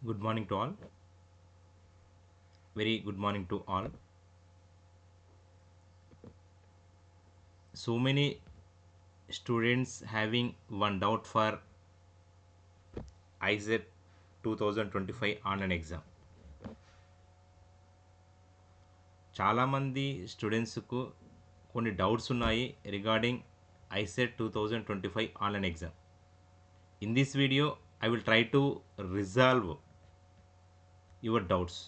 Good morning to all. Very good morning to all. So many students having one doubt for ISET 2025 online exam. చాలామంది స్టూడెంట్స్కు కొన్ని doubts ఉన్నాయి regarding ISET 2025 online exam. In this video I will try to resolve your doubts.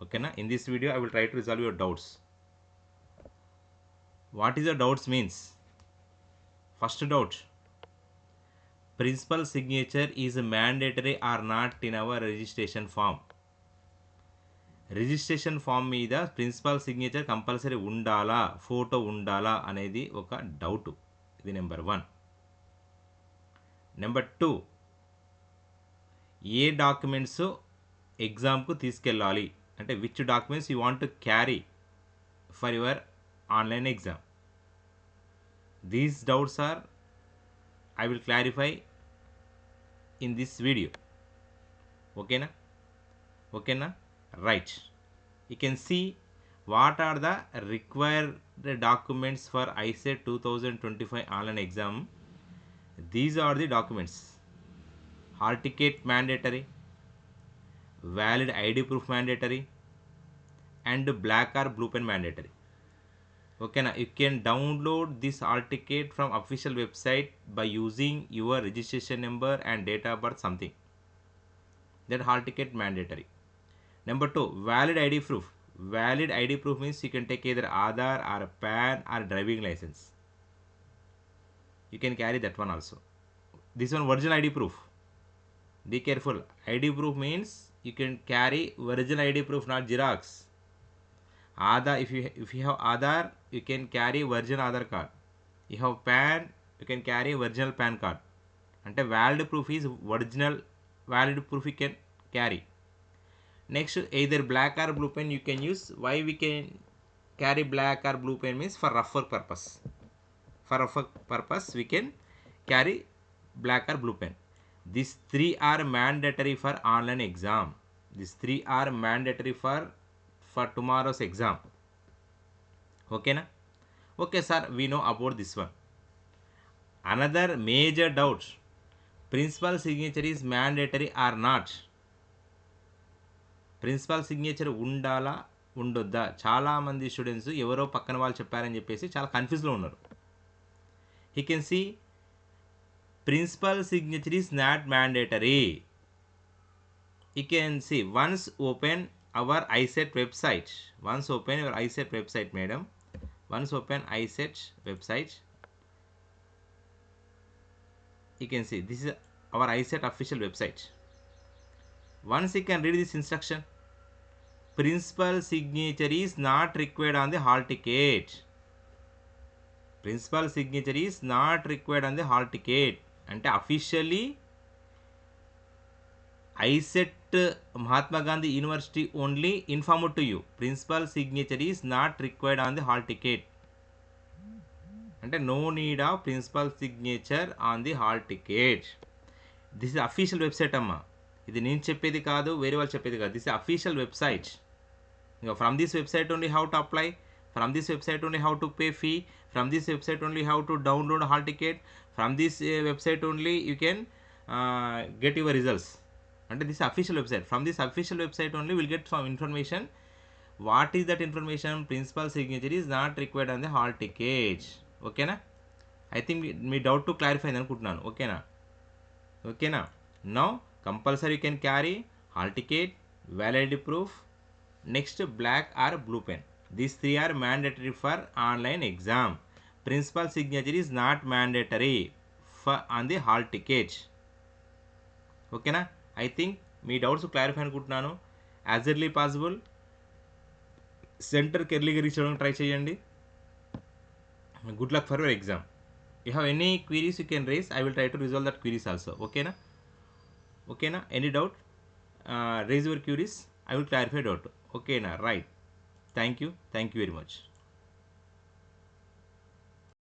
ఓకేనా? In this video I will try to resolve your doubts. What is the doubts means? First doubt, principal signature is mandatory or not in our registration form. Registration form మీద principal signature compulsory ఉండాలా, photo ఉండాలా అనేది ఒక doubt. ఇది number 1. Number 2, ఏ documents ఎగ్జామ్కు తీసుకెళ్ళాలి అంటే which documents you want to carry for your online exam. These doubts are I will clarify in this video. Okay na? Right. You can see what are the required documents for ISET 2025 online exam. These are the documents: hall ticket mandatory, valid ID proof mandatory, and black or blue pen mandatory. Okay na? You can download this hall ticket from official website by using your registration number and date of birth something. That hall ticket mandatory. Number 2, valid ID proof. Valid ID proof means you can take either Aadhaar or PAN or driving license. You can carry that one also. This one original ID proof. Be careful. ID proof means you can carry original ID proof, not Xerox. Aadhaar, if you have Aadhaar, you can carry original Aadhaar card. You have PAN, you can carry original PAN card. Ante valid proof is original valid proof you can carry. Next, either black or blue pen you can use. Why we can carry black or blue pen means for rough work purpose. For rough work purpose we can carry black or blue pen. These 3 are mandatory for online exam. These 3 are mandatory for tomorrow's exam. Okay na? Okay sir, we know about this one. Another major doubt, principal signature is mandatory or not? Principal signature ఉండాలా ఉండొద్దా? చాలామంది students ఎవరో పక్కన వాళ్ళు చెప్పారని చెప్పేసి చాలా కన్ఫ్యూజ్లో ఉన్నారు. He can see principal signature is not mandatory. You can see once open our ISET website. Once open your ISET website, madam. Once open ISET website, you can see this is our ISET official website. Once you can read this instruction, principal signature is not required on the hall ticket. Principal signature is not required on the hall ticket. అంటే officially ISET Mahatma Gandhi University only informed to you principal signature is not required on the hall ticket. అంటే no need of principal signature on the hall ticket. This is official website అమ్మా. ఇది నేను చెప్పేది కాదు, వేరే వాళ్ళు చెప్పేది కాదు. This is official website. From this website only how to apply, from this website only how to pay fee, from this website only how to download hall ticket, from this website only you can get your results. అంటే this official website. From this official website only will get some information. What is that information? Principal signature is not required on the hall ticket. ఓకేనా? I think మీ doubt టు clarify అయింది అనుకుంటున్నాను. ఓకేనా? Now compulsory you can carry hall ticket, validity proof, next black or blue pen. These 3 are mandatory for online exam. Principal signature is not mandatory for on the hall ticket. ఓకేనా? I think మీ doubts clarify అనుకుంటున్నాను. As early possible సెంటర్కి ఎర్లీగా reach అవ్వడానికి try చేయండి. Good luck for your exam. You have any queries you can raise. I will try to resolve that queries also. ఓకేనా? Any doubt, raise your queries. I will clarify doubt. ఓకేనా? Right. Thank you very much.